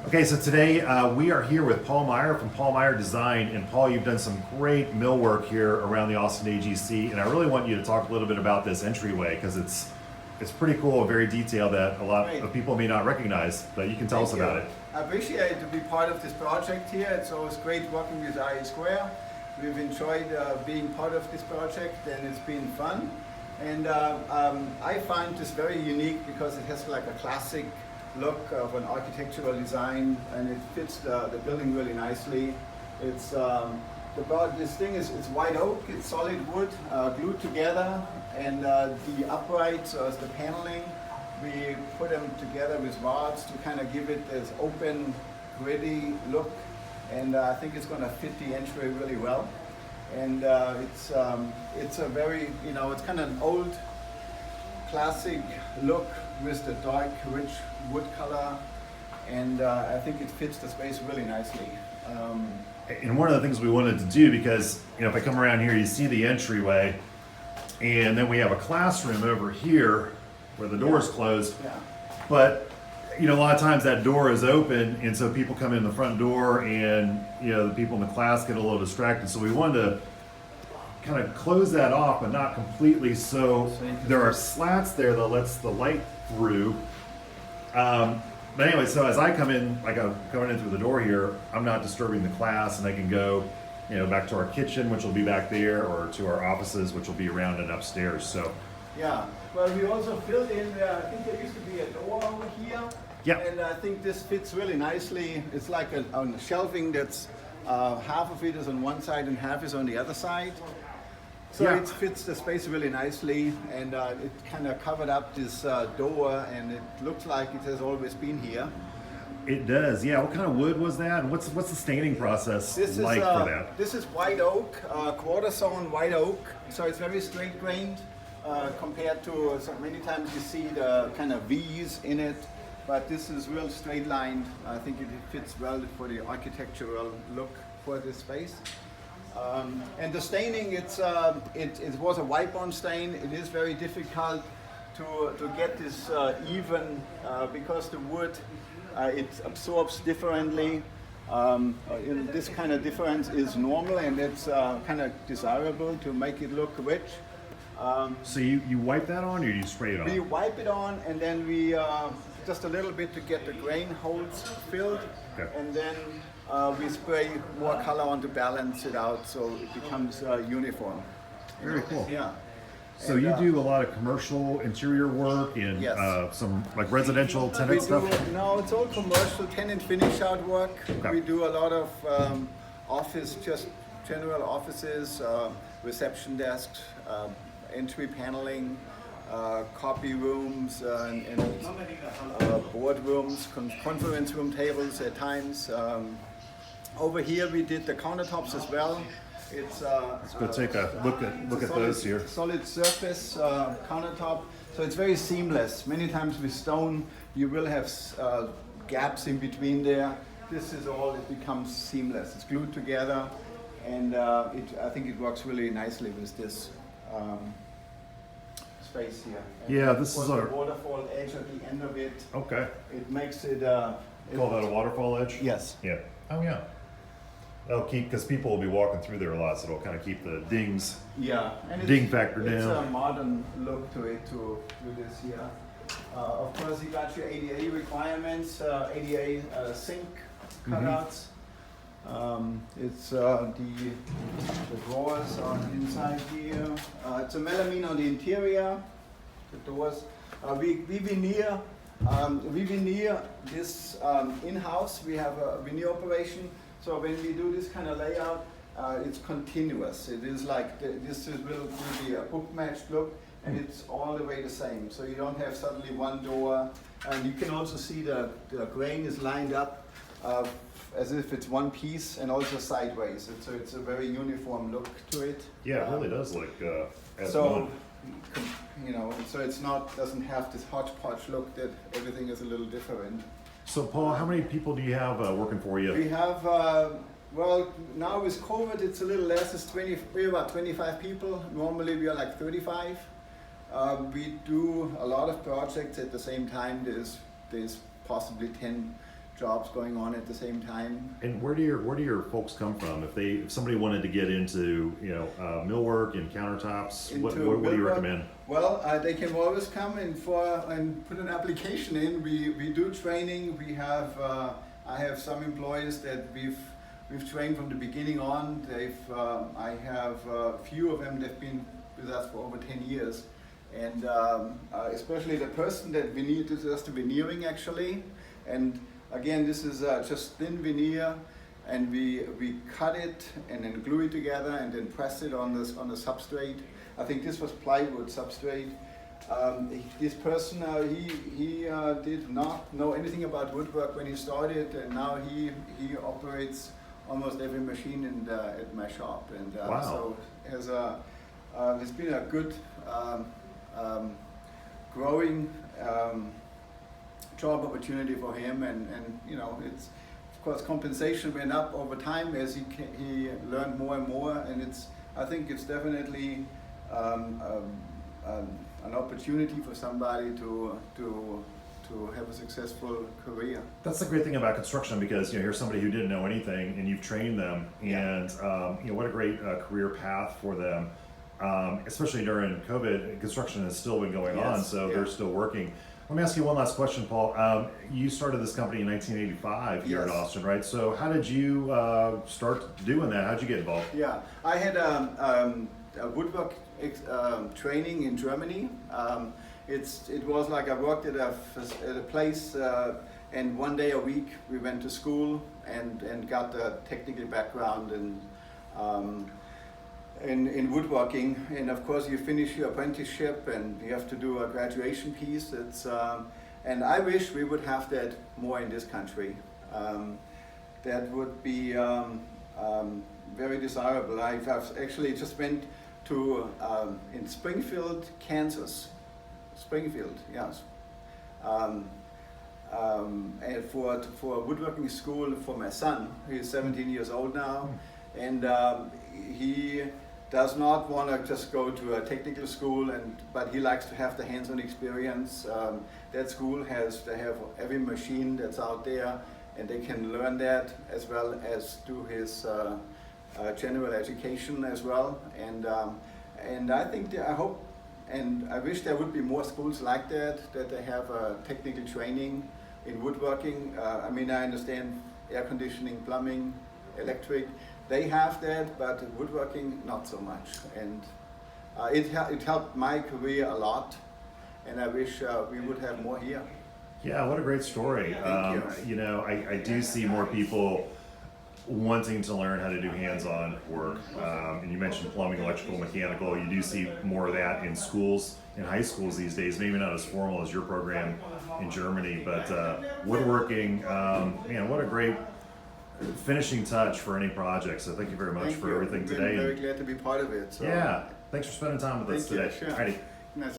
Okay, so today we are here with Paul Meyer from Paul Meyer Design. And Paul, you've done some great millwork here around the Austin AGC, and I really want you to talk a little bit about this entryway because it's pretty cool and very detailed that a lot Great. of people may not recognize, but you can tell us about it. I appreciate to be part of this project here. It's always great working with IA Square. We've enjoyed being part of this project, and it's been fun. And I find this very unique because it has like a classic look of an architectural design, and it fits the building really nicely. It's this thing is it's white oak, it's solid wood, glued together, and the uprights, the paneling, we put them together with rods to kind of give it this open, gritty look, and I think it's going to fit the entryway really well. And it's a very, it's kind of an old, classic look with the dark, rich wood color, and I think it fits the space really nicely. And one of the things we wanted to do, because if I come around here, you see the entryway, and then we have a classroom over here where the door is closed. Yeah. But a lot of times that door is open, and so people come in the front door, and the people in the class get a little distracted. So we wanted to kind of close that off, but not completely. So there are slats there that lets the light through. But anyway, so as I come in, like I'm going in through the door here, I'm not disturbing the class, and I can go, back to our kitchen, which will be back there, or to our offices, which will be around and upstairs. So. Yeah, well, we also filled in, I think there used to be a door over here. Yeah. And I think this fits really nicely. It's like a shelving that's half of it is on one side and half is on the other side. So Yeah. it fits the space really nicely, and it kind of covered up this door, and it looks like it has always been here. It does, yeah. What kind of wood was that? And what's the staining process like for that? This is white oak, quarter sawn white oak, so it's very straight grained compared to so many times you see the kind of V's in it, but this is real straight lined. I think it fits well for the architectural look for this space. And the staining, it was a wipe on stain. It is very difficult to get this even because the wood it absorbs differently. This kind of difference is normal, and it's kind of desirable to make it look rich. So you wipe that on, or you spray it on? We wipe it on, and then we just a little bit to get the grain holes filled, Okay. and then we spray more color on to balance it out so it becomes uniform. Very cool. Yeah. So And, you do a lot of commercial interior work and Yes. Some like residential We tenant stuff? no, it's all commercial tenant finish out work. Okay. We do a lot of office, just general offices, reception desks, entry paneling, copy rooms, and boardrooms, conference room tables at times. Over here we did the countertops as well. It's Let's go take a look at solid, those here. solid surface countertop, so it's very seamless. Many times with stone, you will have gaps in between there. This is all, it becomes seamless. It's glued together, and I think it works really nicely with this space here. And Yeah, this is the our- waterfall edge at the end of it. Okay. It makes it. Call that a waterfall edge? Yes. Yeah. Oh yeah. That'll keep, because people will be walking through there a lot, so it'll kind of keep the dings. Yeah, and Ding factor it's down. a modern look to it to this here. Of course, you got your ADA requirements, ADA sink cutouts. It's the drawers are inside here. It's a melamine on the interior. The doors. We veneer. We veneer this in-house. We have a veneer operation. So when we do this kind of layout, it's continuous. It is like this will be a book matched look, and it's all the way the same. So you don't have suddenly one door, and you can also see the grain is lined up as if it's one piece, and also sideways. So it's a very uniform look to it. Yeah, it really does look as So one. so it's not doesn't have this hodgepodge look that everything is a little different. So Paul, how many people do you have working for you? We have, well, now with COVID, it's a little less. We're about 25 people. Normally, we are like 35. We do a lot of projects at the same time. There's possibly 10 jobs going on at the same time. And where do your folks come from? If somebody wanted to get into millwork and countertops, what do you Millwork, recommend? Well, they can always come and put an application in. We do training. We have I have some employees that we've trained from the beginning on. I have a few of them that've been with us for over 10 years. And especially the person that veneer, this is the veneering actually. And again, this is just thin veneer, and we cut it and then glue it together and then press it on the substrate. I think this was plywood substrate. This person, he did not know anything about woodwork when he started, and now he operates almost every machine at my shop. And wow. So it's been a good growing job opportunity for him, and it's of course compensation went up over time as he learned more and more, and I think it's definitely an opportunity for somebody to have a successful career. That's the great thing about construction, because here's somebody who didn't know anything and you've trained them, and what a great career path for them. Especially during COVID, construction has still been going on, so they're still working. Let me ask you one last question, Paul. You started this company in 1985 here in Austin, right? So how did you start doing that? How'd you get involved? Yeah, I had a woodwork training in Germany. It was like I worked at a place, and one day a week we went to school and got a technical background in woodworking, and of course you finish your apprenticeship and you have to do a graduation piece. And I wish we would have that more in this country. That would be very desirable. I've actually just went to in Springfield, Kansas. Springfield, yes. And for a woodworking school for my son. He's 17 years old now, and he does not want to just go to a technical school, but he likes to have the hands-on experience. That school they have every machine that's out there, and they can learn that as well as do his general education as well. And I think I hope and I wish there would be more schools like that they have technical training in woodworking. I mean, I understand air conditioning, plumbing, electric. They have that, but woodworking, not so much. And it helped my career a lot, and I wish we would have more here. Yeah, what a great story. Thank you. I do see more people wanting to learn how to do hands-on work. And you mentioned plumbing, electrical, mechanical. You do see more of that in schools, in high schools these days, maybe not as formal as your program in Germany, but woodworking, man, what a great finishing touch for any project. So thank you very much for everything today. I'm very glad to be part of it. So. Yeah, thanks for spending time with us today. Sure. Alrighty. Nice.